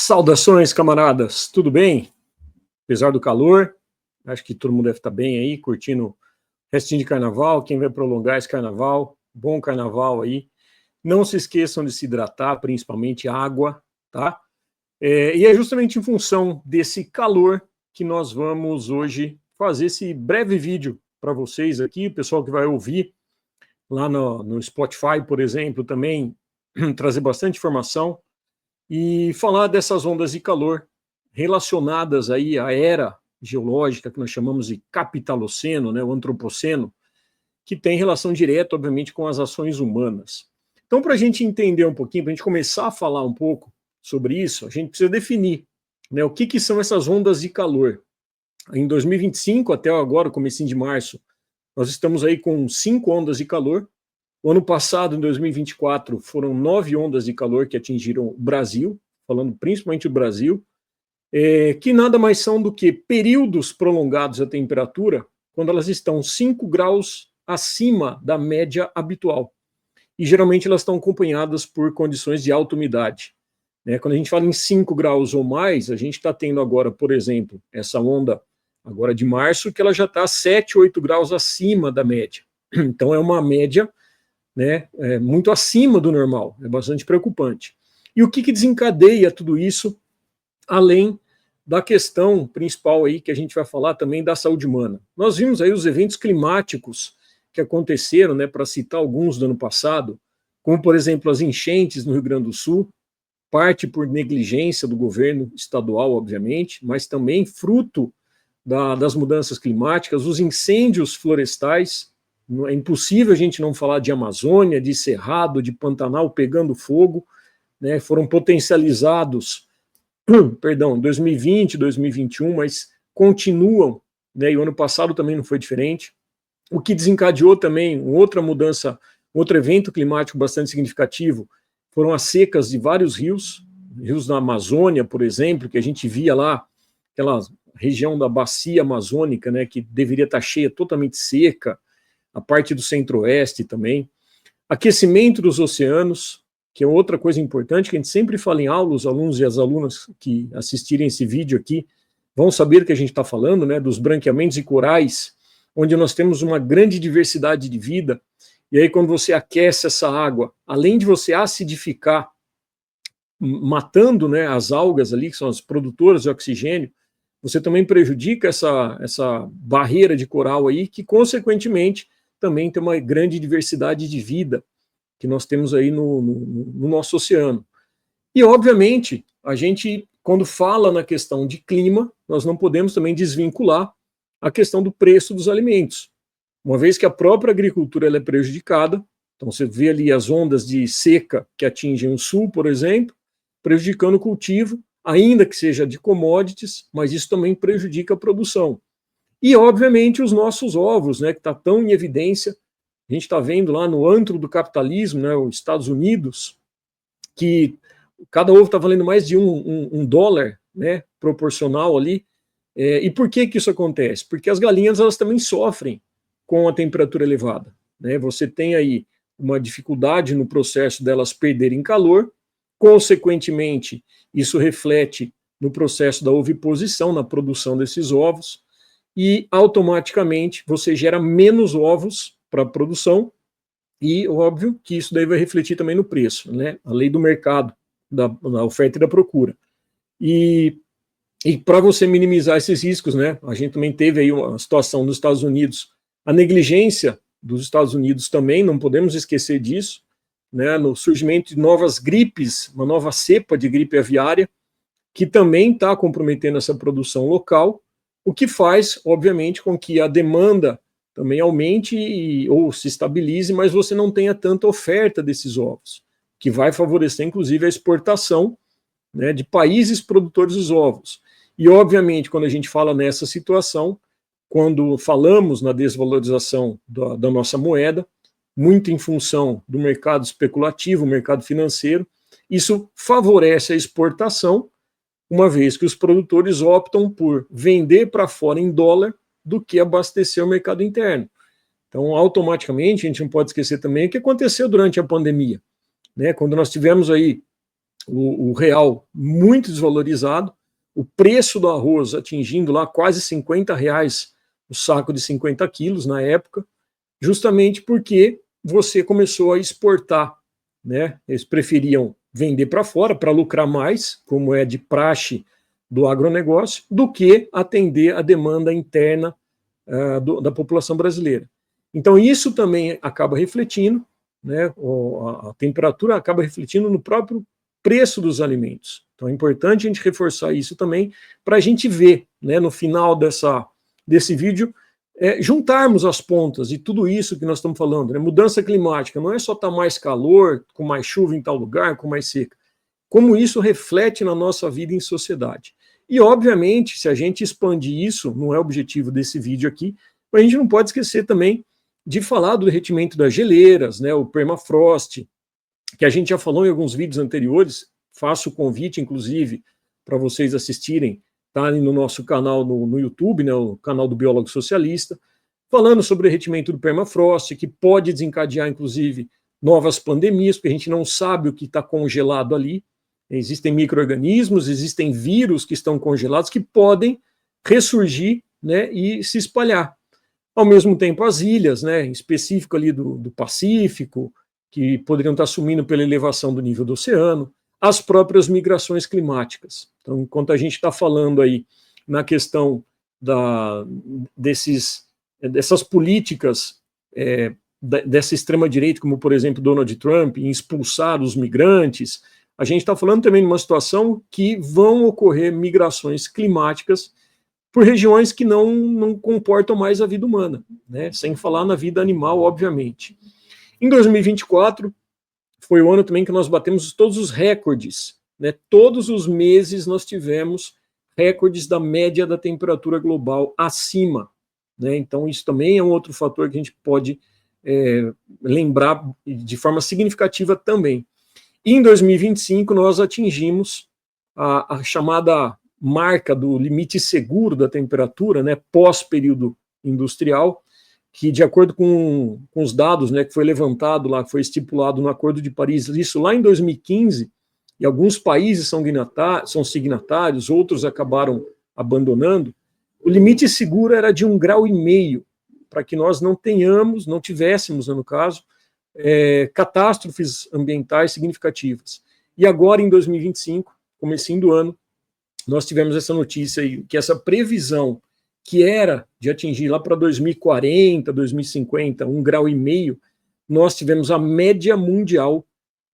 Saudações, camaradas, tudo bem? Apesar do calor, acho que todo mundo deve estar bem aí, curtindo o restinho de carnaval, quem vai prolongar esse carnaval, bom carnaval aí. Não se esqueçam de se hidratar, principalmente água, tá? E é justamente em função desse calor que nós vamos hoje fazer esse breve vídeo para vocês aqui, o pessoal que vai ouvir lá no Spotify, por exemplo, também trazer bastante informação e falar dessas ondas de calor relacionadas aí à era geológica que nós chamamos de capitaloceno, né, o antropoceno, que tem relação direta, obviamente, com as ações humanas. Então, para a gente entender um pouquinho, para a gente começar a falar um pouco sobre isso, a gente precisa definir, né, o que são essas ondas de calor. Em 2025, até agora, comecinho de março, nós estamos aí com 5 ondas de calor. O ano passado, em 2024, foram 9 ondas de calor que atingiram o Brasil, falando principalmente do Brasil, que nada mais são do que períodos prolongados da temperatura, quando elas estão 5 graus acima da média habitual. E geralmente elas estão acompanhadas por condições de alta umidade. Quando a gente fala em 5 graus ou mais, a gente está tendo agora, por exemplo, essa onda agora de março, que ela já está 7, 8 graus acima da média. Então é uma média, né, muito acima do normal, é bastante preocupante. E o que desencadeia tudo isso, além da questão principal aí que a gente vai falar também da saúde humana? Nós vimos aí os eventos climáticos que aconteceram, né, para citar alguns do ano passado, como por exemplo as enchentes no Rio Grande do Sul, parte por negligência do governo estadual, obviamente, mas também fruto das mudanças climáticas, os incêndios florestais. É impossível a gente não falar de Amazônia, de Cerrado, de Pantanal pegando fogo, né, foram potencializados, perdão, 2020, 2021, mas continuam, né, e o ano passado também não foi diferente, o que desencadeou também outra mudança, outro evento climático bastante significativo, foram as secas de vários rios da Amazônia, por exemplo, que a gente via lá, aquela região da bacia amazônica, né, que deveria estar cheia, totalmente seca, a parte do centro-oeste também, aquecimento dos oceanos, que é outra coisa importante, que a gente sempre fala em aula, os alunos e as alunas que assistirem esse vídeo aqui vão saber que a gente está falando, né, dos branqueamentos de corais, onde nós temos uma grande diversidade de vida, e aí quando você aquece essa água, além de você acidificar, matando, né, as algas ali, que são as produtoras de oxigênio, você também prejudica essa barreira de coral aí, que consequentemente também tem uma grande diversidade de vida que nós temos aí no nosso oceano. E, obviamente, a gente, quando fala na questão de clima, nós não podemos também desvincular a questão do preço dos alimentos. Uma vez que a própria agricultura ela é prejudicada, então você vê ali as ondas de seca que atingem o sul, por exemplo, prejudicando o cultivo, ainda que seja de commodities, mas isso também prejudica a produção. E, obviamente, os nossos ovos, né, que está tão em evidência. A gente está vendo lá no antro do capitalismo, né, os Estados Unidos, que cada ovo está valendo mais de um dólar, né, proporcional ali. E por que isso acontece? Porque as galinhas elas também sofrem com a temperatura elevada, né? Você tem aí uma dificuldade no processo delas perderem calor, consequentemente, isso reflete no processo da oviposição, na produção desses ovos, e automaticamente você gera menos ovos para a produção, e óbvio que isso daí vai refletir também no preço, né? A lei do mercado, da oferta e da procura. E para você minimizar esses riscos, né? A gente também teve aí uma situação nos Estados Unidos, a negligência dos Estados Unidos também, não podemos esquecer disso, né? No surgimento de novas gripes, uma nova cepa de gripe aviária, que também está comprometendo essa produção local, o que faz, obviamente, com que a demanda também aumente ou se estabilize, mas você não tenha tanta oferta desses ovos, que vai favorecer, inclusive, a exportação, né, de países produtores dos ovos. E, obviamente, quando a gente fala nessa situação, quando falamos na desvalorização da nossa moeda, muito em função do mercado especulativo, mercado financeiro, isso favorece a exportação, uma vez que os produtores optam por vender para fora em dólar do que abastecer o mercado interno. Então, automaticamente, a gente não pode esquecer também o que aconteceu durante a pandemia, né? Quando nós tivemos aí o real muito desvalorizado, o preço do arroz atingindo lá quase R$50 o saco de 50 quilos na época, justamente porque você começou a exportar, né? Eles preferiam vender para fora para lucrar mais, como é de praxe do agronegócio, do que atender a demanda interna da população brasileira. Então isso também acaba refletindo, né? A temperatura acaba refletindo no próprio preço dos alimentos. Então é importante a gente reforçar isso também para a gente ver, né, no final desse vídeo, juntarmos as pontas de tudo isso que nós estamos falando, né? Mudança climática não é só estar mais calor, com mais chuva em tal lugar, com mais seca. Como isso reflete na nossa vida em sociedade. E, obviamente, se a gente expandir isso, não é o objetivo desse vídeo aqui, mas a gente não pode esquecer também de falar do derretimento das geleiras, né, o permafrost, que a gente já falou em alguns vídeos anteriores. Faço o convite, inclusive, para vocês assistirem, tá ali no nosso canal no YouTube, né, o canal do Biólogo Socialista, falando sobre o derretimento do permafrost, que pode desencadear, inclusive, novas pandemias, porque a gente não sabe o que está congelado ali. Existem micro-organismos, existem vírus que estão congelados que podem ressurgir, né, e se espalhar. Ao mesmo tempo, as ilhas, né, em específico ali do Pacífico, que poderiam estar sumindo pela elevação do nível do oceano, as próprias migrações climáticas. Então, enquanto a gente está falando aí na questão dessas políticas dessa extrema-direita, como, por exemplo, Donald Trump, em expulsar os migrantes, a gente está falando também de uma situação que vão ocorrer migrações climáticas por regiões que não comportam mais a vida humana, né? Sem falar na vida animal, obviamente. Em 2024, foi o ano também que nós batemos todos os recordes, né? Todos os meses nós tivemos recordes da média da temperatura global acima, né? Então isso também é um outro fator que a gente pode lembrar de forma significativa também. E em 2025 nós atingimos a chamada marca do limite seguro da temperatura, né, pós-período industrial, que de acordo com os dados, né, que foi levantado lá, que foi estipulado no Acordo de Paris, isso lá em 2015, e alguns países são signatários, outros acabaram abandonando, o limite seguro era de 1,5 graus, para que nós não tivéssemos, no caso, catástrofes ambientais significativas. E agora, em 2025, comecinho do ano, nós tivemos essa notícia aí, que essa previsão que era de atingir lá para 2040, 2050, 1,5 graus, nós tivemos a média mundial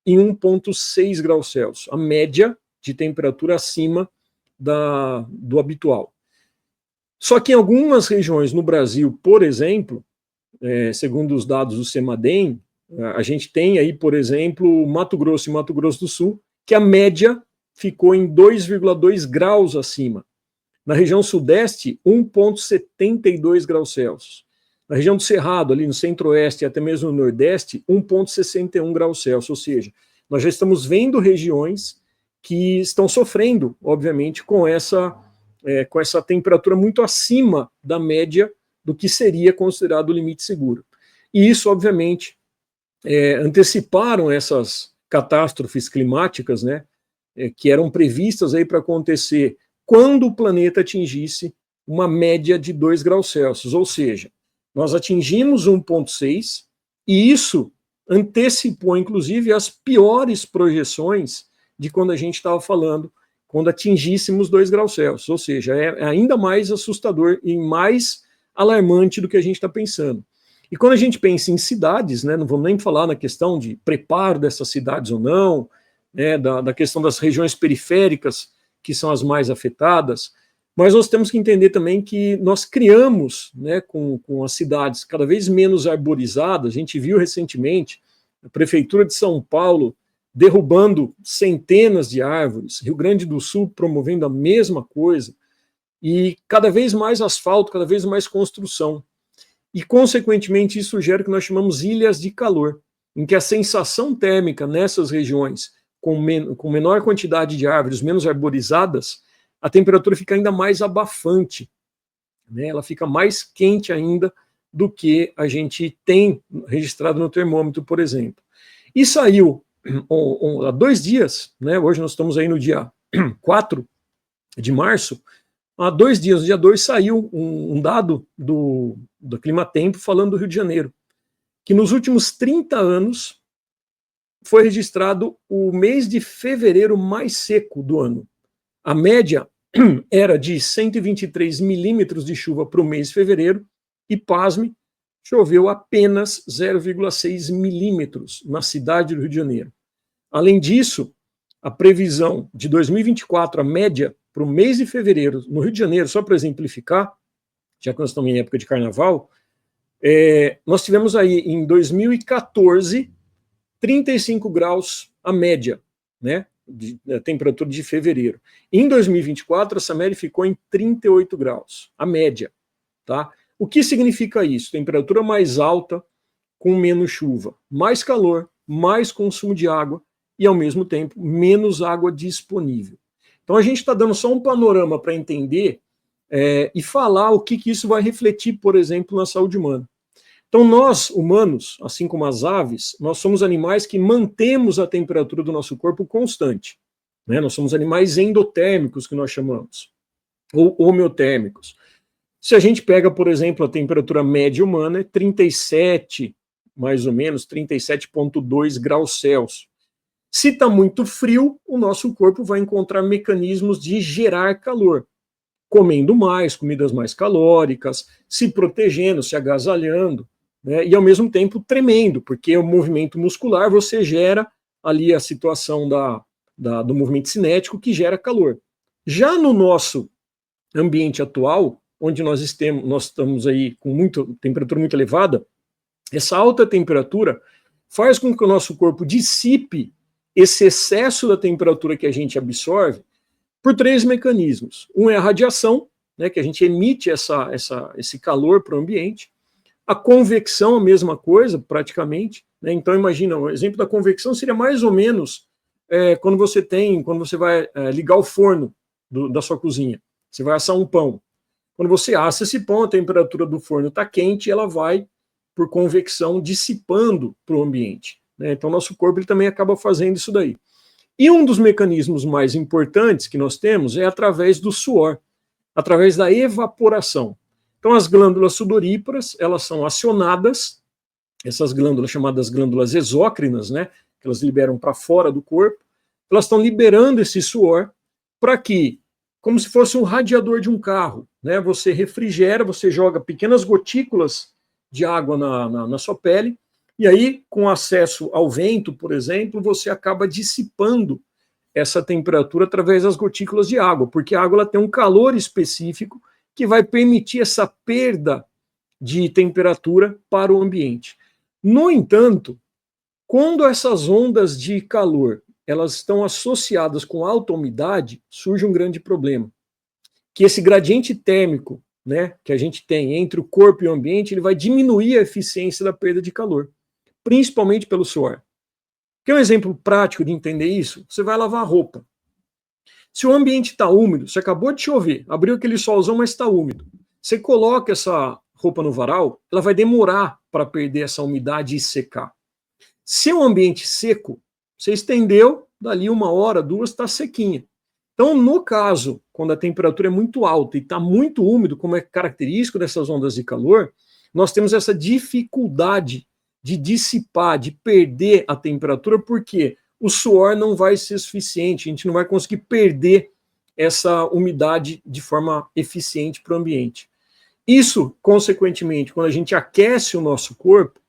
em 1,6 graus Celsius, a média de temperatura acima do habitual. Só que em algumas regiões no Brasil, por exemplo, segundo os dados do CEMADEM, a gente tem aí, por exemplo, Mato Grosso e Mato Grosso do Sul, que a média ficou em 2,2 graus acima. Na região sudeste, 1,72 graus Celsius. Na região do Cerrado, ali no centro-oeste e até mesmo no nordeste, 1,61 graus Celsius. Ou seja, nós já estamos vendo regiões que estão sofrendo, obviamente, com essa temperatura muito acima da média do que seria considerado o limite seguro. E isso, obviamente, anteciparam essas catástrofes climáticas, né, que eram previstas aí para acontecer quando o planeta atingisse uma média de 2 graus Celsius, ou seja, nós atingimos 1,6 e isso antecipou, inclusive, as piores projeções de quando a gente estava falando, quando atingíssemos 2 graus Celsius, ou seja, é ainda mais assustador e mais alarmante do que a gente está pensando. E quando a gente pensa em cidades, né, não vamos nem falar na questão de preparo dessas cidades ou não, né, da questão das regiões periféricas, que são as mais afetadas, mas nós temos que entender também que nós criamos, né, com as cidades cada vez menos arborizadas. A gente viu recentemente a Prefeitura de São Paulo derrubando centenas de árvores, Rio Grande do Sul promovendo a mesma coisa, e cada vez mais asfalto, cada vez mais construção. E, consequentemente, isso gera o que nós chamamos ilhas de calor, em que a sensação térmica nessas regiões, com menor quantidade de árvores, menos arborizadas, a temperatura fica ainda mais abafante, né? Ela fica mais quente ainda do que a gente tem registrado no termômetro, por exemplo. E saiu há 2 dias, né, hoje nós estamos aí no dia 4 de março, há 2 dias, no dia 2, saiu um dado do Climatempo falando do Rio de Janeiro, que nos últimos 30 anos foi registrado o mês de fevereiro mais seco do ano. A média era de 123 milímetros de chuva para o mês de fevereiro e, pasme, choveu apenas 0,6 milímetros na cidade do Rio de Janeiro. Além disso, a previsão de 2024, a média para o mês de fevereiro no Rio de Janeiro, só para exemplificar, já que nós estamos em época de carnaval, nós tivemos aí em 2014 35 graus a média, né, a temperatura de fevereiro. Em 2024, essa média ficou em 38 graus, a média, tá? O que significa isso? Temperatura mais alta, com menos chuva, mais calor, mais consumo de água e, ao mesmo tempo, menos água disponível. Então, a gente está dando só um panorama para entender e falar o que isso vai refletir, por exemplo, na saúde humana. Então, nós, humanos, assim como as aves, nós somos animais que mantemos a temperatura do nosso corpo constante, né? Nós somos animais endotérmicos, que nós chamamos, ou homeotérmicos. Se a gente pega, por exemplo, a temperatura média humana, é 37, mais ou menos, 37,2 graus Celsius. Se está muito frio, o nosso corpo vai encontrar mecanismos de gerar calor, comendo mais, comidas mais calóricas, se protegendo, se agasalhando, né, e ao mesmo tempo tremendo, porque o movimento muscular você gera ali a situação do movimento cinético que gera calor. Já no nosso ambiente atual, onde nós estamos aí com temperatura muito elevada, essa alta temperatura faz com que o nosso corpo dissipe esse excesso da temperatura que a gente absorve por 3 mecanismos. Um é a radiação, né, que a gente emite esse calor para o ambiente. A convecção, a mesma coisa, praticamente, né? Então, imagina, o exemplo da convecção seria mais ou menos quando você vai ligar o forno da sua cozinha. Você vai assar um pão. Quando você assa esse pão, a temperatura do forno está quente e ela vai, por convecção, dissipando para o ambiente, né? Então, nosso corpo ele também acaba fazendo isso daí. E um dos mecanismos mais importantes que nós temos é através do suor, através da evaporação. Então, as glândulas sudoríparas, elas são acionadas, essas glândulas chamadas glândulas exócrinas, né, que elas liberam para fora do corpo, elas estão liberando esse suor para que, como se fosse um radiador de um carro, né, você refrigera, você joga pequenas gotículas de água na sua pele, e aí, com acesso ao vento, por exemplo, você acaba dissipando essa temperatura através das gotículas de água, porque a água ela tem um calor específico que vai permitir essa perda de temperatura para o ambiente. No entanto, quando essas ondas de calor elas estão associadas com alta umidade, surge um grande problema, que esse gradiente térmico, né, que a gente tem entre o corpo e o ambiente, ele vai diminuir a eficiência da perda de calor, principalmente pelo suor. Quer um exemplo prático de entender isso? Você vai lavar a roupa. Se o ambiente está úmido, você acabou de chover, abriu aquele solzão, mas está úmido. Você coloca essa roupa no varal, ela vai demorar para perder essa umidade e secar. Se é um ambiente seco, você estendeu, dali 1 hora, 2, está sequinha. Então, no caso, quando a temperatura é muito alta e está muito úmido, como é característico dessas ondas de calor, nós temos essa dificuldade de dissipar, de perder a temperatura, porque o suor não vai ser suficiente, a gente não vai conseguir perder essa umidade de forma eficiente para o ambiente. Isso, consequentemente, quando a gente aquece o nosso corpo,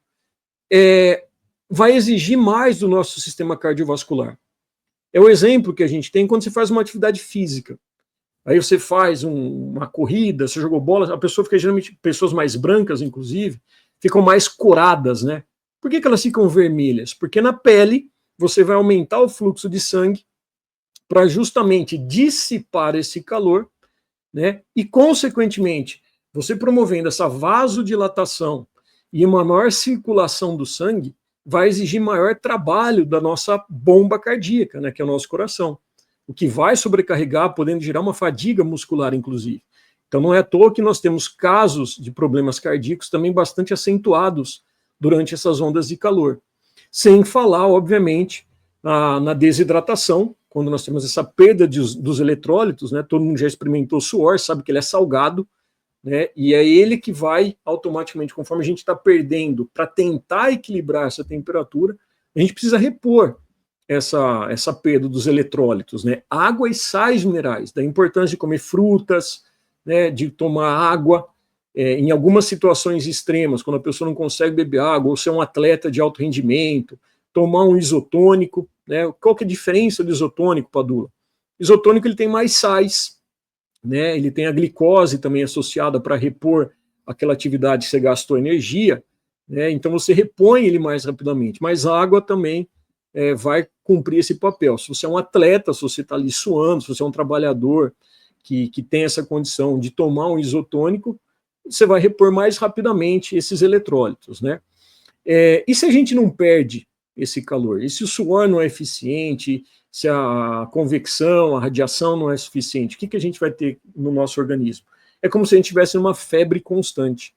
vai exigir mais do nosso sistema cardiovascular. É o exemplo que a gente tem quando você faz uma atividade física. Aí você faz uma corrida, você jogou bola, a pessoa fica, geralmente, pessoas mais brancas, inclusive, ficam mais coradas, né? Por que elas ficam vermelhas? Porque na pele você vai aumentar o fluxo de sangue para justamente dissipar esse calor, né? E, consequentemente, você promovendo essa vasodilatação e uma maior circulação do sangue, vai exigir maior trabalho da nossa bomba cardíaca, né? Que é o nosso coração. O que vai sobrecarregar, podendo gerar uma fadiga muscular, inclusive. Então, não é à toa que nós temos casos de problemas cardíacos também bastante acentuados durante essas ondas de calor. Sem falar, obviamente, na desidratação, quando nós temos essa perda dos eletrólitos, né? Todo mundo já experimentou suor, sabe que ele é salgado, né? E é ele que vai automaticamente, conforme a gente está perdendo, para tentar equilibrar essa temperatura, a gente precisa repor essa perda dos eletrólitos, né? Água e sais minerais, da importância de comer frutas, né? De tomar água. Em algumas situações extremas, quando a pessoa não consegue beber água, ou ser um atleta de alto rendimento, tomar um isotônico, né? Qual que é a diferença do isotônico, Padula? Isotônico ele tem mais sais, né? Ele tem a glicose também associada para repor aquela atividade que você gastou energia, né? Então você repõe ele mais rapidamente, mas a água também vai cumprir esse papel. Se você é um atleta, se você está ali suando, se você é um trabalhador que tem essa condição de tomar um isotônico, você vai repor mais rapidamente esses eletrólitos, né? E se a gente não perde esse calor? E se o suor não é eficiente, se a convecção, a radiação não é suficiente, o que a gente vai ter no nosso organismo? É como se a gente tivesse uma febre constante.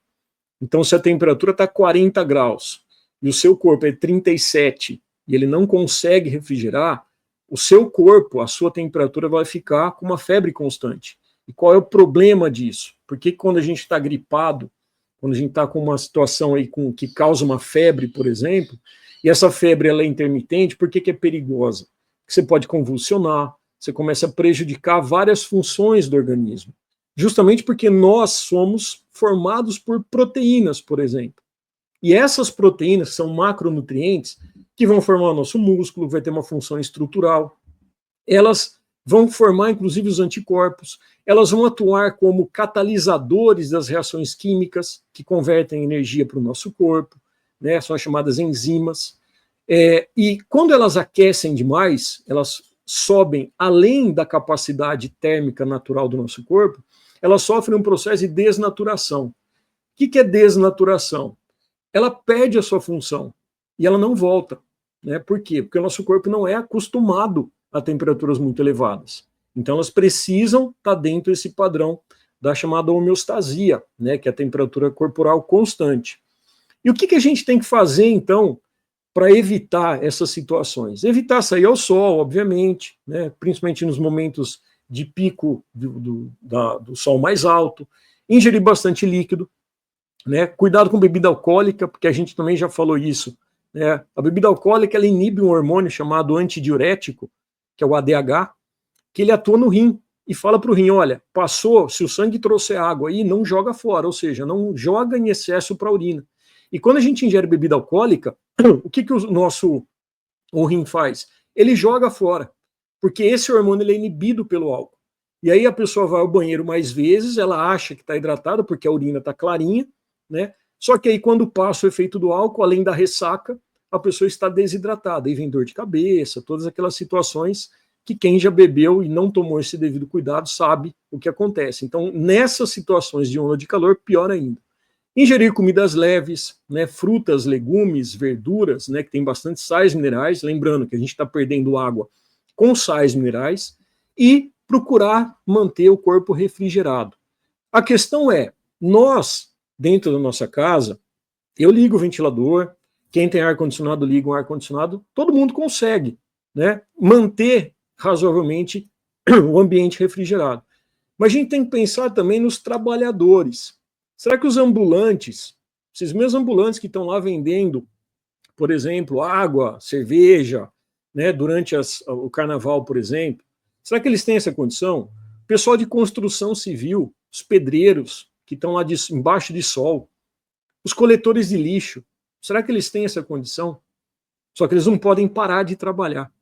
Então, se a temperatura está 40 graus e o seu corpo é 37 e ele não consegue refrigerar, o seu corpo, a sua temperatura vai ficar com uma febre constante. E qual é o problema disso? Porque quando a gente está gripado, quando a gente está com uma situação aí que causa uma febre, por exemplo, e essa febre ela é intermitente, por que é perigosa? Porque você pode convulsionar, você começa a prejudicar várias funções do organismo. Justamente porque nós somos formados por proteínas, por exemplo. E essas proteínas são macronutrientes que vão formar o nosso músculo, vai ter uma função estrutural. Elas vão formar, inclusive, os anticorpos, elas vão atuar como catalisadores das reações químicas que convertem energia para o nosso corpo, né? São as chamadas enzimas. E quando elas aquecem demais, elas sobem além da capacidade térmica natural do nosso corpo, elas sofrem um processo de desnaturação. O que é desnaturação? Ela perde a sua função e ela não volta, né? Por quê? Porque o nosso corpo não é acostumado a temperaturas muito elevadas. Então elas precisam estar dentro desse padrão da chamada homeostasia, né, que é a temperatura corporal constante. E o que a gente tem que fazer, então, para evitar essas situações? Evitar sair ao sol, obviamente, né, principalmente nos momentos de pico do sol mais alto, ingerir bastante líquido, né, cuidado com bebida alcoólica, porque a gente também já falou isso, né, a bebida alcoólica ela inibe um hormônio chamado antidiurético, que é o ADH, que ele atua no rim e fala para o rim, olha, passou, se o sangue trouxer água aí, não joga fora, ou seja, não joga em excesso para a urina. E quando a gente ingere bebida alcoólica, o que o rim faz? Ele joga fora, porque esse hormônio ele é inibido pelo álcool. E aí a pessoa vai ao banheiro mais vezes, ela acha que está hidratada porque a urina está clarinha, né? Só que aí quando passa o efeito do álcool, além da ressaca, a pessoa está desidratada, aí vem dor de cabeça, todas aquelas situações que quem já bebeu e não tomou esse devido cuidado sabe o que acontece. Então, nessas situações de onda de calor, pior ainda. Ingerir comidas leves, né, frutas, legumes, verduras, né, que tem bastante sais minerais, lembrando que a gente está perdendo água com sais minerais, e procurar manter o corpo refrigerado. A questão é, nós, dentro da nossa casa, eu ligo o ventilador, quem tem ar-condicionado liga um ar-condicionado, todo mundo consegue, né, manter razoavelmente o ambiente refrigerado. Mas a gente tem que pensar também nos trabalhadores. Será que os ambulantes, esses mesmos ambulantes que estão lá vendendo, por exemplo, água, cerveja, né, durante o carnaval, por exemplo, será que eles têm essa condição? O pessoal de construção civil, os pedreiros que estão lá embaixo de sol, os coletores de lixo, será que eles têm essa condição? Só que eles não podem parar de trabalhar,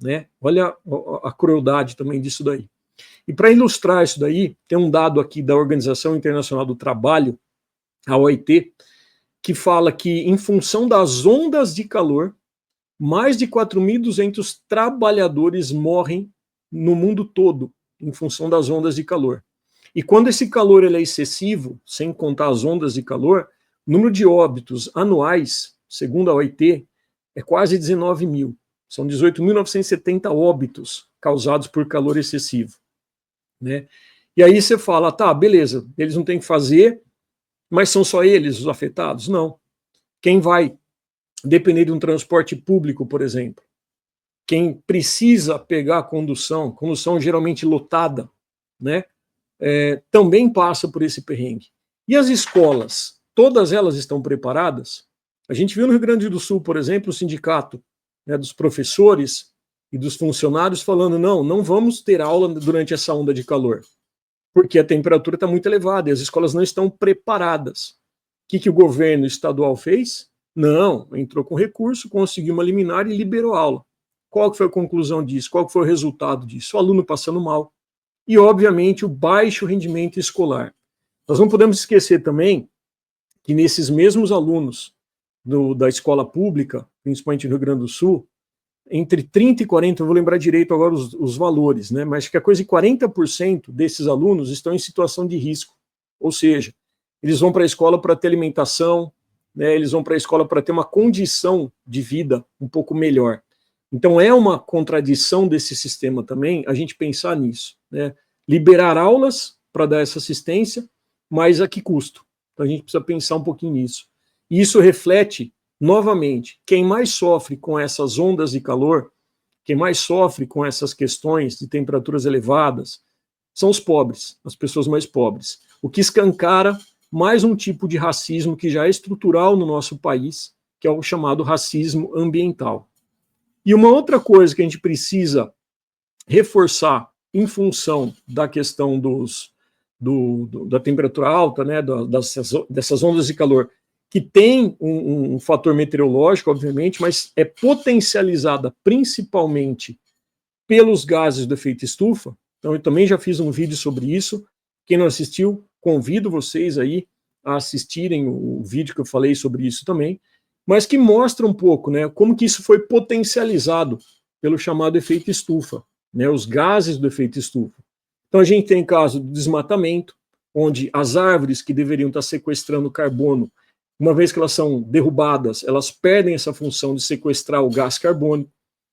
né? Olha a crueldade também disso daí. E para ilustrar isso daí, tem um dado aqui da Organização Internacional do Trabalho, a OIT, que fala que em função das ondas de calor, mais de 4.200 trabalhadores morrem no mundo todo em função das ondas de calor. E quando esse calor ele é excessivo, sem contar as ondas de calor, o número de óbitos anuais, segundo a OIT, é quase 19 mil. São 18.970 óbitos causados por calor excessivo, né? E aí você fala, tá, beleza, eles não têm que fazer, mas são só eles os afetados? Não. Quem vai depender de um transporte público, por exemplo, quem precisa pegar a condução geralmente lotada, né, também passa por esse perrengue. E as escolas, todas elas estão preparadas? A gente viu no Rio Grande do Sul, por exemplo, o sindicato, né, dos professores e dos funcionários falando, não vamos ter aula durante essa onda de calor, porque a temperatura está muito elevada e as escolas não estão preparadas. O que o governo estadual fez? Não, entrou com recurso, conseguiu uma liminar e liberou a aula. Qual que foi a conclusão disso? Qual que foi o resultado disso? O aluno passando mal e, obviamente, o baixo rendimento escolar. Nós não podemos esquecer também que nesses mesmos alunos da escola pública, principalmente no Rio Grande do Sul, entre 30 e 40, eu vou lembrar direito agora os valores, né? Mas que a coisa de 40% desses alunos estão em situação de risco. Ou seja, eles vão para a escola para ter alimentação, né? Eles vão para a escola para ter uma condição de vida um pouco melhor. Então é uma contradição desse sistema também a gente pensar nisso, né? Liberar aulas para dar essa assistência, mas a que custo? Então a gente precisa pensar um pouquinho nisso. E isso reflete, novamente, quem mais sofre com essas ondas de calor, quem mais sofre com essas questões de temperaturas elevadas, são os pobres, as pessoas mais pobres. O que escancara mais um tipo de racismo que já é estrutural no nosso país, que é o chamado racismo ambiental. E uma outra coisa que a gente precisa reforçar em função da questão da temperatura alta, né, dessas ondas de calor, que tem um fator meteorológico, obviamente, mas é potencializada principalmente pelos gases do efeito estufa. Então, eu também já fiz um vídeo sobre isso. Quem não assistiu, convido vocês aí a assistirem o vídeo que eu falei sobre isso também, mas que mostra um pouco, né, como que isso foi potencializado pelo chamado efeito estufa, né, os gases do efeito estufa. Então, a gente tem caso do desmatamento, onde as árvores que deveriam estar sequestrando carbono, uma vez que elas são derrubadas, elas perdem essa função de sequestrar o gás carbônico.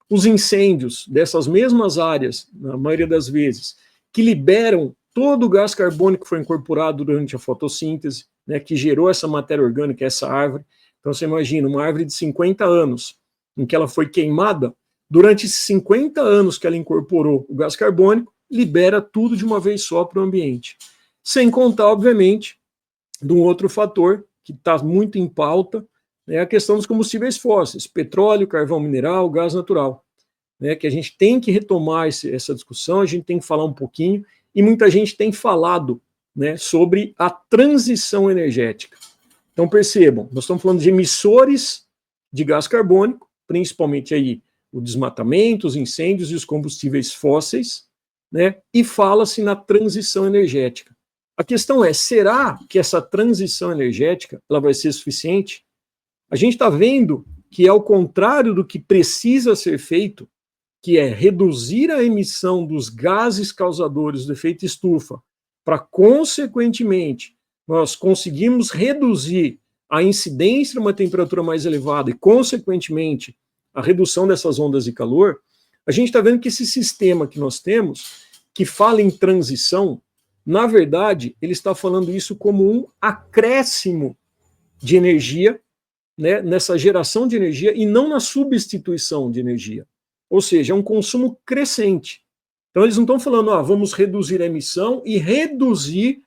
Os incêndios dessas mesmas áreas, na maioria das vezes, que liberam todo o gás carbônico que foi incorporado durante a fotossíntese, né, que gerou essa matéria orgânica, essa árvore. Então você imagina, uma árvore de 50 anos, em que ela foi queimada, durante esses 50 anos que ela incorporou o gás carbônico, libera tudo de uma vez só para o ambiente. Sem contar, obviamente, de um outro fator que está muito em pauta, é a questão dos combustíveis fósseis, petróleo, carvão mineral, gás natural, né, que a gente tem que retomar essa discussão, a gente tem que falar um pouquinho, e muita gente tem falado, né, sobre a transição energética. Então percebam, nós estamos falando de emissores de gás carbônico, principalmente aí o desmatamento, os incêndios e os combustíveis fósseis, né, e fala-se na transição energética. A questão é, será que essa transição energética ela vai ser suficiente? A gente está vendo que é ao contrário do que precisa ser feito, que é reduzir a emissão dos gases causadores do efeito estufa, para, consequentemente, nós conseguirmos reduzir a incidência de uma temperatura mais elevada e, consequentemente, a redução dessas ondas de calor. A gente está vendo que esse sistema que nós temos, que fala em transição, na verdade, ele está falando isso como um acréscimo de energia, né, nessa geração de energia e não na substituição de energia. Ou seja, é um consumo crescente. Então, eles não estão falando, vamos reduzir a emissão e reduzir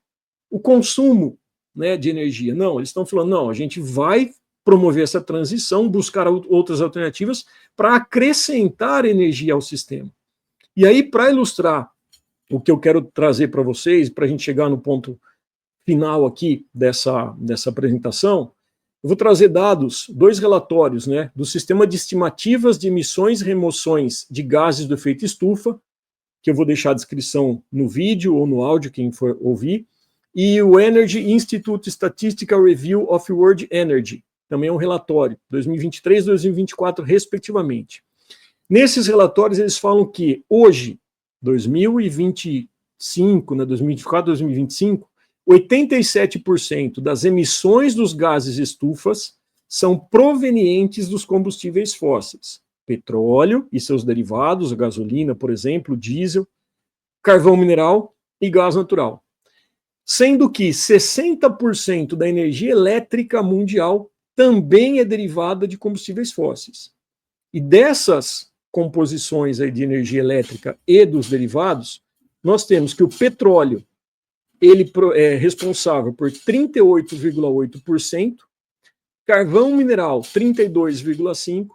o consumo, né, de energia. Não, eles estão falando, não, a gente vai promover essa transição, buscar outras alternativas para acrescentar energia ao sistema. E aí, para ilustrar o que eu quero trazer para vocês, para a gente chegar no ponto final aqui dessa apresentação, eu vou trazer dados, 2 relatórios, né, do Sistema de Estimativas de Emissões e Remoções de Gases do Efeito Estufa, que eu vou deixar a descrição no vídeo ou no áudio, quem for ouvir, e o Energy Institute Statistical Review of World Energy, também é um relatório, 2023 e 2024, respectivamente. Nesses relatórios, eles falam que hoje, 2025, né, 2024, 2025, 87% das emissões dos gases estufas são provenientes dos combustíveis fósseis. Petróleo e seus derivados, a gasolina, por exemplo, diesel, carvão mineral e gás natural. Sendo que 60% da energia elétrica mundial também é derivada de combustíveis fósseis. E dessas composições aí de energia elétrica e dos derivados, nós temos que o petróleo ele é responsável por 38,8%, carvão mineral 32,5%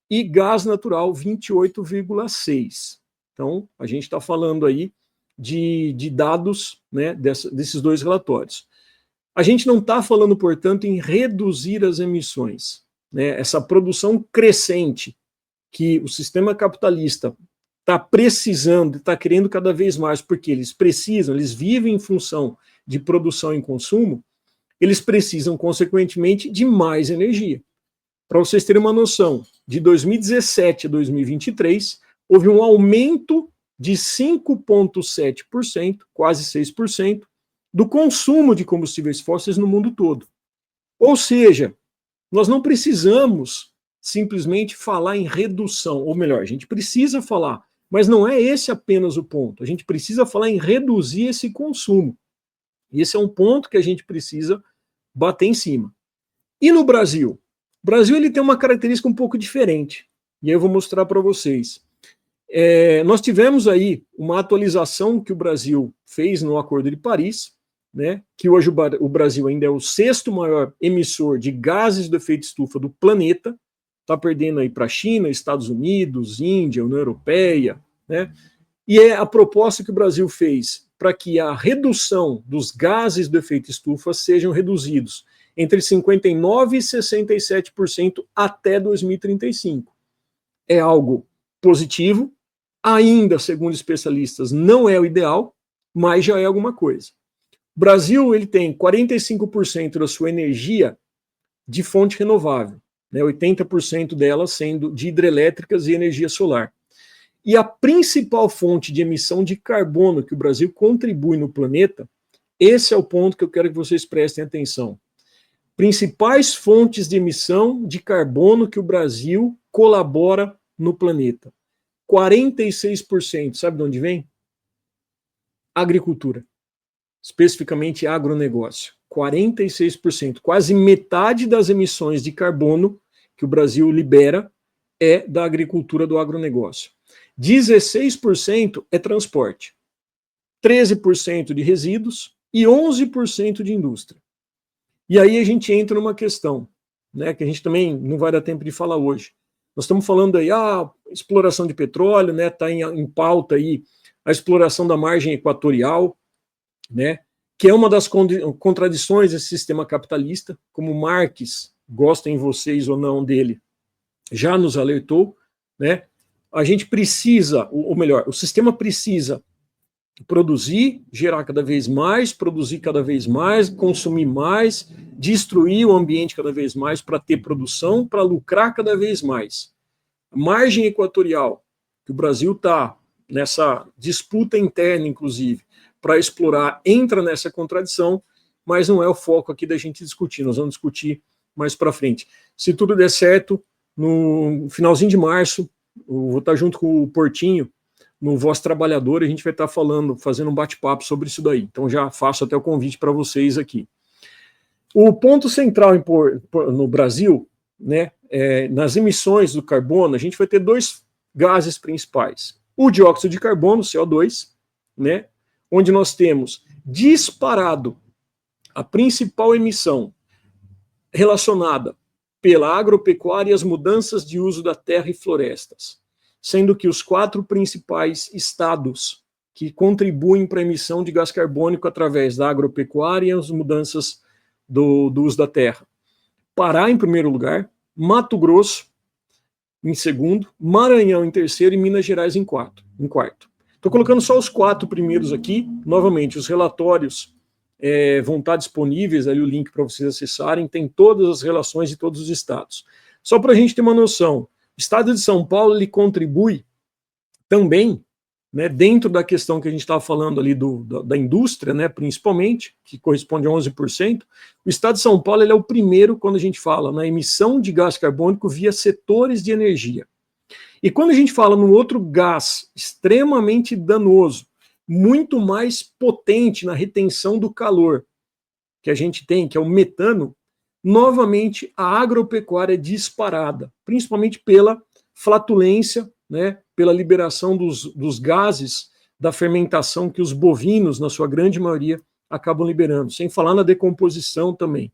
e gás natural 28,6%. Então, a gente está falando aí de dados, né, desses dois relatórios. A gente não está falando, portanto, em reduzir as emissões, né? Essa produção crescente que o sistema capitalista está precisando, está querendo cada vez mais, porque eles precisam, eles vivem em função de produção e consumo, eles precisam, consequentemente, de mais energia. Para vocês terem uma noção, de 2017 a 2023, houve um aumento de 5,7%, quase 6%, do consumo de combustíveis fósseis no mundo todo. Ou seja, nós não precisamos simplesmente falar em redução, ou melhor, a gente precisa falar, mas não é esse apenas o ponto. A gente precisa falar em reduzir esse consumo. E esse é um ponto que a gente precisa bater em cima. E no Brasil? O Brasil ele tem uma característica um pouco diferente. E aí eu vou mostrar para vocês. Nós tivemos aí uma atualização que o Brasil fez no Acordo de Paris, né, que hoje o Brasil ainda é o 6º maior emissor de gases do efeito estufa do planeta, está perdendo aí para a China, Estados Unidos, Índia, União Europeia, né, e é a proposta que o Brasil fez para que a redução dos gases do efeito estufa sejam reduzidos entre 59% e 67% até 2035. É algo positivo, ainda, segundo especialistas, não é o ideal, mas já é alguma coisa. O Brasil ele tem 45% da sua energia de fonte renovável, né, 80% dela sendo de hidrelétricas e energia solar. E a principal fonte de emissão de carbono que o Brasil contribui no planeta, esse é o ponto que eu quero que vocês prestem atenção. Principais fontes de emissão de carbono que o Brasil colabora no planeta. 46%, sabe de onde vem? Agricultura. Especificamente agronegócio. 46%, quase metade das emissões de carbono que o Brasil libera é da agricultura, do agronegócio. 16% é transporte, 13% de resíduos e 11% de indústria. E aí a gente entra numa questão, né, que a gente também não vai dar tempo de falar hoje. Nós estamos falando aí, exploração de petróleo, né, está em pauta aí a exploração da margem equatorial, né, que é uma das contradições desse sistema capitalista, como Marx, gostem vocês ou não dele, já nos alertou, né, a gente precisa, ou melhor, o sistema precisa produzir, gerar cada vez mais, produzir cada vez mais, consumir mais, destruir o ambiente cada vez mais para ter produção, para lucrar cada vez mais. A margem equatorial, que o Brasil está nessa disputa interna, inclusive, para explorar, entra nessa contradição, mas não é o foco aqui da gente discutir, nós vamos discutir mais para frente. Se tudo der certo, no finalzinho de março, eu vou estar junto com o Portinho, no Voz Trabalhadora, a gente vai estar fazendo um bate-papo sobre isso daí. Então já faço até o convite para vocês aqui. O ponto central no Brasil, né, nas emissões do carbono, a gente vai ter dois gases principais. O dióxido de carbono, CO2, né, onde nós temos disparado a principal emissão relacionada pela agropecuária e as mudanças de uso da terra e florestas, sendo que os 4 principais estados que contribuem para a emissão de gás carbônico através da agropecuária e as mudanças do uso da terra. Pará em primeiro lugar, Mato Grosso em segundo, Maranhão em terceiro e Minas Gerais em quarto. Estou colocando só os 4 primeiros aqui. Novamente, os relatórios vão estar disponíveis, ali o link para vocês acessarem, tem todas as relações de todos os estados. Só para a gente ter uma noção, o estado de São Paulo ele contribui também, né, dentro da questão que a gente estava falando ali da indústria, né, principalmente, que corresponde a 11%, o estado de São Paulo ele é o primeiro quando a gente fala na emissão de gás carbônico via setores de energia. E quando a gente fala num outro gás extremamente danoso, muito mais potente na retenção do calor que a gente tem, que é o metano, novamente a agropecuária é disparada, principalmente pela flatulência né, pela liberação dos gases da fermentação que os bovinos, na sua grande maioria, acabam liberando, sem falar na decomposição também.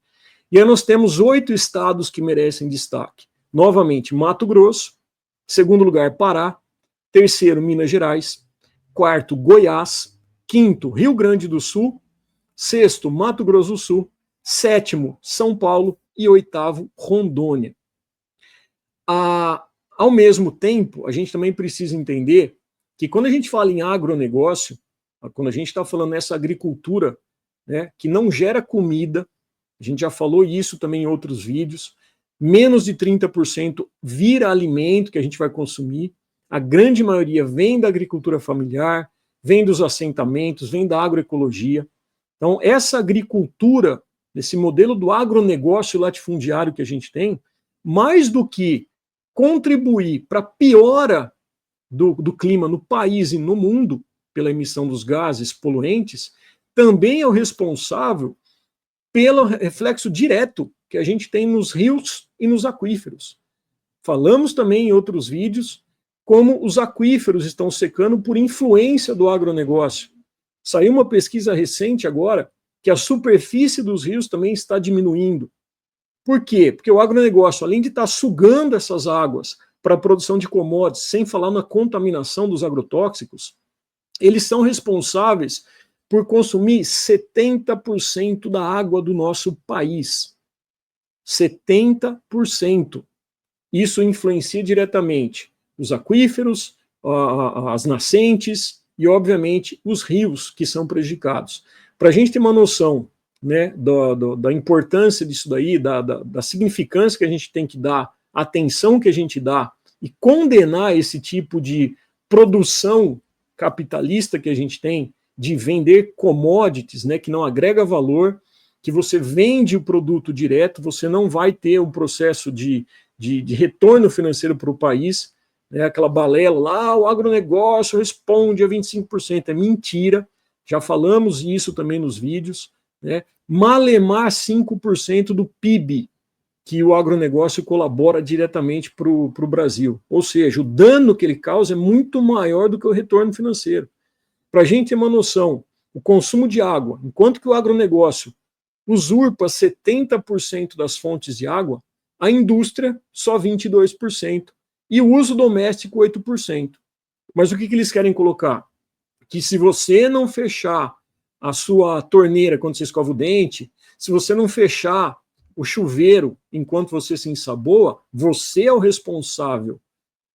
E aí nós temos 8 estados que merecem destaque. Novamente, Mato Grosso, segundo lugar, Pará, terceiro, Minas Gerais, quarto, Goiás, quinto, Rio Grande do Sul, sexto, Mato Grosso do Sul, sétimo, São Paulo e oitavo, Rondônia. Ao mesmo tempo, a gente também precisa entender que quando a gente fala em agronegócio, quando a gente está falando nessa agricultura, né, que não gera comida, a gente já falou isso também em outros vídeos, menos de 30% vira alimento que a gente vai consumir, a grande maioria vem da agricultura familiar, vem dos assentamentos, vem da agroecologia. Então, essa agricultura, esse modelo do agronegócio latifundiário que a gente tem, mais do que contribuir para a piora do clima no país e no mundo, pela emissão dos gases poluentes, também é o responsável pelo reflexo direto que a gente tem nos rios e nos aquíferos. Falamos também em outros vídeos como os aquíferos estão secando por influência do agronegócio. Saiu uma pesquisa recente agora que a superfície dos rios também está diminuindo. Por quê? Porque o agronegócio, além de estar sugando essas águas para a produção de commodities, sem falar na contaminação dos agrotóxicos, eles são responsáveis por consumir 70% da água do nosso país. 70%. Isso influencia diretamente os aquíferos, as nascentes e, obviamente, os rios que são prejudicados. Para a gente ter uma noção, né, da importância disso daí, da significância que a gente tem que dar, a atenção que a gente dá e condenar esse tipo de produção capitalista que a gente tem, de vender commodities, né, que não agrega valor, que você vende o produto direto, você não vai ter um processo de retorno financeiro para o país, né, aquela balela lá, o agronegócio responde a 25%, é mentira, já falamos isso também nos vídeos, né, malemar 5% do PIB que o agronegócio colabora diretamente para o Brasil, ou seja, o dano que ele causa é muito maior do que o retorno financeiro. Para a gente ter uma noção, o consumo de água, enquanto que o agronegócio usurpa 70% das fontes de água, a indústria só 22%, e o uso doméstico 8%. Mas o que eles querem colocar? Que se você não fechar a sua torneira quando você escova o dente, se você não fechar o chuveiro enquanto você se ensaboa, você é o responsável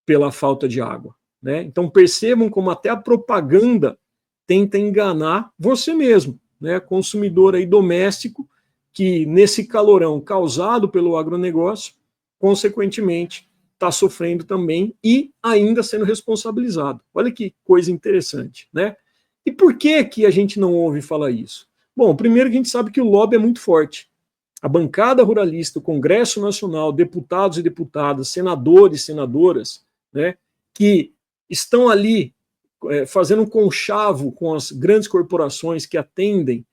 pela falta de água, né? Então percebam como até a propaganda tenta enganar você mesmo, né, consumidor aí doméstico, que nesse calorão causado pelo agronegócio, consequentemente, está sofrendo também e ainda sendo responsabilizado. Olha que coisa interessante, né? E por que a gente não ouve falar isso? Bom, primeiro que a gente sabe que o lobby é muito forte. A bancada ruralista, o Congresso Nacional, deputados e deputadas, senadores e senadoras, né, que estão ali fazendo um conchavo com as grandes corporações que atendem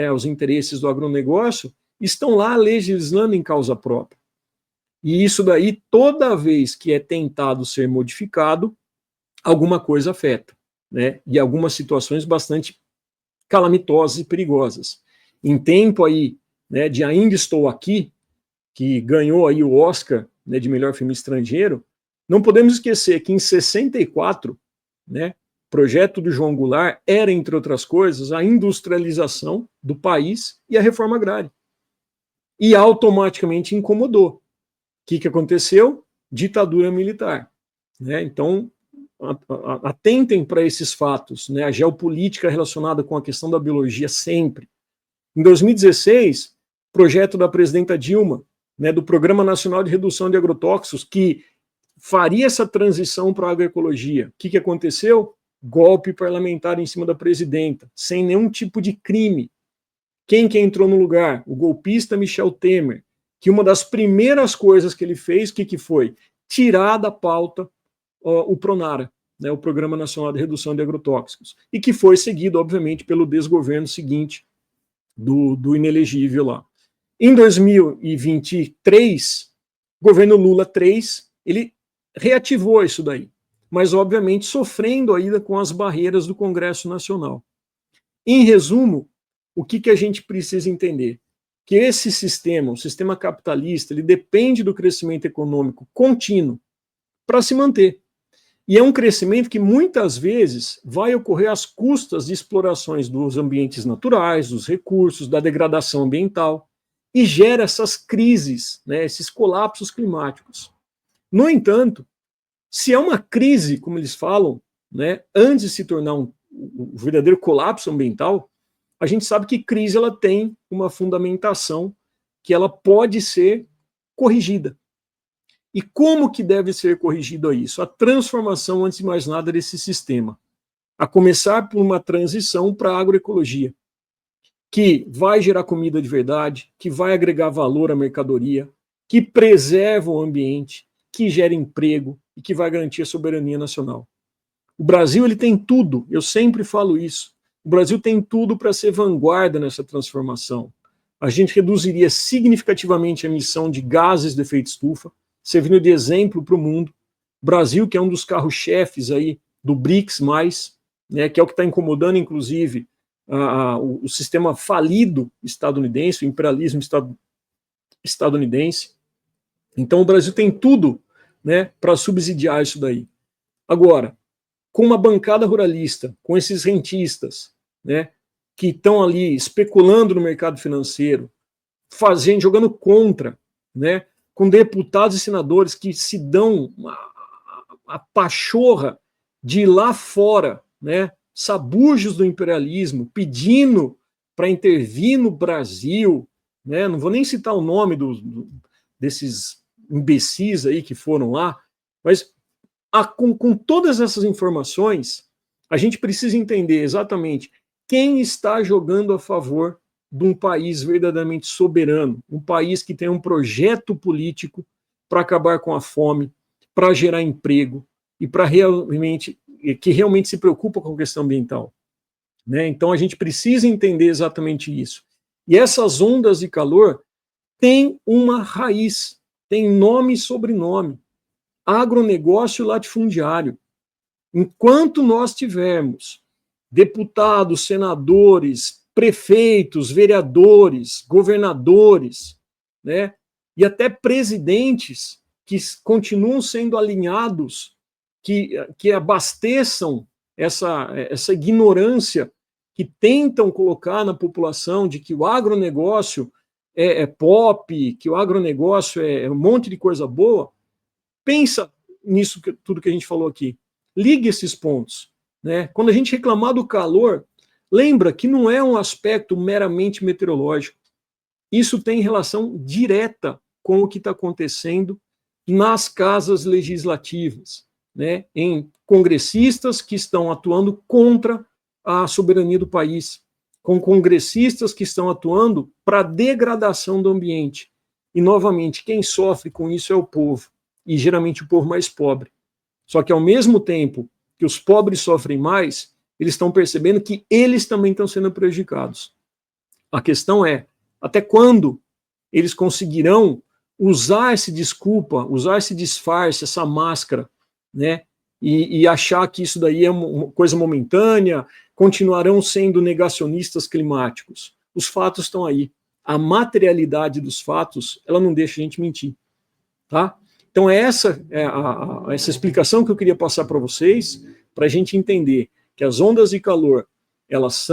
aos interesses do agronegócio, estão lá legislando em causa própria. E isso daí, toda vez que é tentado ser modificado, alguma coisa afeta, né? E algumas situações bastante calamitosas e perigosas. Em tempo aí, né, de Ainda Estou Aqui, que ganhou aí o Oscar, né, de melhor filme estrangeiro, não podemos esquecer que em 64, né, o projeto do João Goulart era, entre outras coisas, a industrialização do país e a reforma agrária. E automaticamente incomodou. O que aconteceu? Ditadura militar, né? Então, atentem para esses fatos, né? A geopolítica relacionada com a questão da biologia sempre. Em 2016, projeto da presidenta Dilma, né, do Programa Nacional de Redução de Agrotóxicos, que faria essa transição para a agroecologia. O que aconteceu? Golpe parlamentar em cima da presidenta, sem nenhum tipo de crime. Quem que entrou no lugar? O golpista Michel Temer, que uma das primeiras coisas que ele fez, o que foi? Tirar da pauta o Pronara, né, o Programa Nacional de Redução de Agrotóxicos, e que foi seguido, obviamente, pelo desgoverno seguinte do inelegível lá. Em 2023, governo Lula 3, ele reativou isso daí. mas obviamente sofrendo ainda com as barreiras do Congresso Nacional. Em resumo, o que a gente precisa entender? Que esse sistema, o sistema capitalista, ele depende do crescimento econômico contínuo para se manter. E é um crescimento que muitas vezes vai ocorrer às custas de explorações dos ambientes naturais, dos recursos, da degradação ambiental, e gera essas crises, né, esses colapsos climáticos. No entanto, se é uma crise, como eles falam, né, antes de se tornar um verdadeiro colapso ambiental, a gente sabe que crise ela tem uma fundamentação que ela pode ser corrigida. E como que deve ser corrigido isso? A transformação, antes de mais nada, desse sistema. A começar por uma transição para a agroecologia, que vai gerar comida de verdade, que vai agregar valor à mercadoria, que preserva o ambiente, que gera emprego e que vai garantir a soberania nacional. O Brasil ele tem tudo, eu sempre falo isso. O Brasil tem tudo para ser vanguarda nessa transformação. A gente reduziria significativamente a emissão de gases de efeito estufa, servindo de exemplo para o mundo. O Brasil, que é um dos carros-chefes aí do BRICS+, né, que é o que está incomodando, inclusive, o sistema falido estadunidense, o imperialismo estadunidense. Então, o Brasil tem tudo, né, para subsidiar isso daí. Agora, com uma bancada ruralista, com esses rentistas, né, que estão ali especulando no mercado financeiro, jogando contra, né, com deputados e senadores que se dão a pachorra de ir lá fora, né, sabujos do imperialismo, pedindo para intervir no Brasil, né, não vou nem citar o nome desses imbecis aí que foram lá, mas com todas essas informações, a gente precisa entender exatamente quem está jogando a favor de um país verdadeiramente soberano, um país que tem um projeto político para acabar com a fome, para gerar emprego e que realmente se preocupa com a questão ambiental. Né? Então a gente precisa entender exatamente isso. E essas ondas de calor têm uma raiz, têm nome e sobrenome. Agronegócio latifundiário. Enquanto nós tivermos deputados, senadores, prefeitos, vereadores, governadores, né, e até presidentes que continuam sendo alinhados, que abasteçam essa ignorância que tentam colocar na população de que o agronegócio é pop, que o agronegócio é um monte de coisa boa. Pensa nisso, tudo que a gente falou aqui. Ligue esses pontos. Né? Quando a gente reclamar do calor, lembra que não é um aspecto meramente meteorológico. Isso tem relação direta com o que está acontecendo nas casas legislativas, né? Em congressistas que estão atuando contra a soberania do país, com congressistas que estão atuando para a degradação do ambiente. E, novamente, quem sofre com isso é o povo. E geralmente o povo mais pobre. Só que ao mesmo tempo que os pobres sofrem mais, eles estão percebendo que eles também estão sendo prejudicados. A questão é, até quando eles conseguirão usar essa desculpa, usar esse disfarce, essa máscara, né, e achar que isso daí é uma coisa momentânea, continuarão sendo negacionistas climáticos. Os fatos estão aí. A materialidade dos fatos, ela não deixa a gente mentir. Tá? Então, essa é essa explicação que eu queria passar para vocês, para a gente entender que as ondas de calor, elas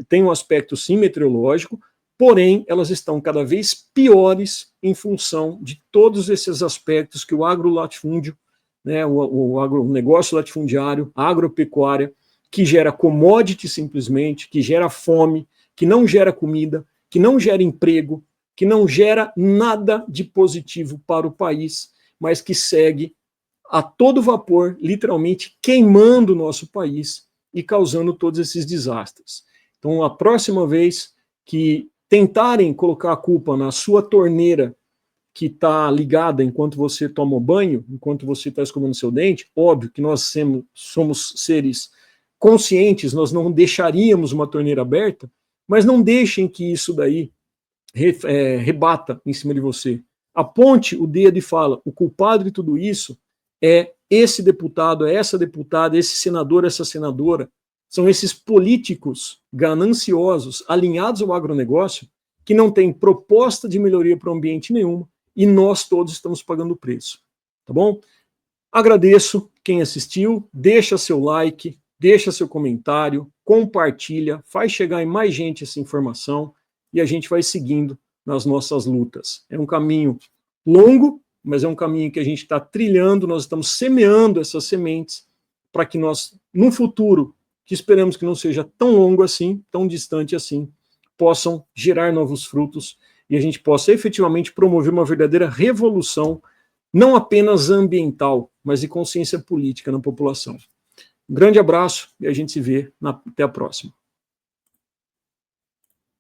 têm um aspecto sim meteorológico, porém, elas estão cada vez piores em função de todos esses aspectos que o agrolatifúndio, né, o agronegócio latifundiário, a agropecuária, que gera commodity simplesmente, que gera fome, que não gera comida, que não gera emprego, que não gera nada de positivo para o país, mas que segue a todo vapor, literalmente queimando o nosso país e causando todos esses desastres. Então, a próxima vez que tentarem colocar a culpa na sua torneira que está ligada enquanto você toma o banho, enquanto você está escovando seu dente, óbvio que nós somos seres conscientes, nós não deixaríamos uma torneira aberta, mas não deixem que isso daí rebata em cima de você. Aponte o dedo e fala, o culpado de tudo isso é esse deputado, é essa deputada, esse senador, essa senadora, são esses políticos gananciosos, alinhados ao agronegócio, que não têm proposta de melhoria para o ambiente nenhuma, e nós todos estamos pagando o preço. Tá bom? Agradeço quem assistiu, deixa seu like, deixa seu comentário, compartilha, faz chegar em mais gente essa informação e a gente vai seguindo nas nossas lutas. É um caminho longo, mas é um caminho que a gente está trilhando, nós estamos semeando essas sementes para que nós, no futuro, que esperamos que não seja tão longo assim, tão distante assim, possam gerar novos frutos e a gente possa efetivamente promover uma verdadeira revolução, não apenas ambiental, mas de consciência política na população. Um grande abraço e a gente se vê até a próxima.